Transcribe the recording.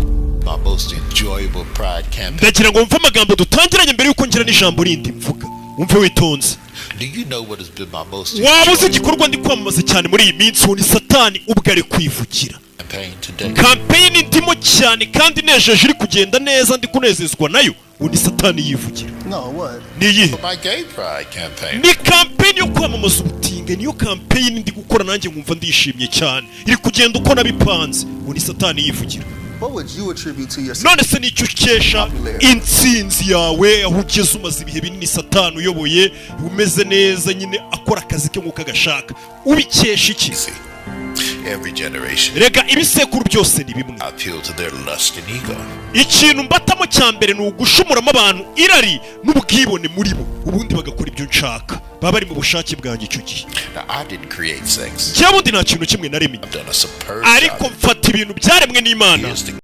My most enjoyable pride campaign. Ndagira ngo mve amagambo dutangiranye mbere yuko ngira n'ijambo rindi mvuga. Umve witonze. Do you know what has been my most wabuze igikorwa ndi kwamamaza cyane muri iyi minsi ni satani ubwo ari kwivugira. Campaign ndimo cyane kandi nejeje iri kugenda neza ndi kunezezwa nayo ni satani yivugira. No, what? My gay pride campaign. Ni campaign yo kwamamaza ubutinge, niyo campaign ndi gukora nanjye nkumva ndishimye cyane. Iri kugenda uko nabipanze ni satani yivugira. What would you attribute to yourself? None se nicyo ukesha intsinzi yawe aho ugeze umaze ibihe binini satani uyoboye umeze neza nyine akora akazi ke nk'uko agashaka ubikesha iki? Every generation. Rega ibisekuru byose ni bimwe. Appeal to their lust and ego. Ikintu mbatamo cyambere ni ugushumuramo abantu irari n'ubwibone muri bo ubundi bagakora ibyo nshaka baba bari mu bushake bwanjye icyo gihe. I didn't create sex. Cyabundi nta kintu kimwe naremye. Ariko mfata ibintu byaremwe n'Imana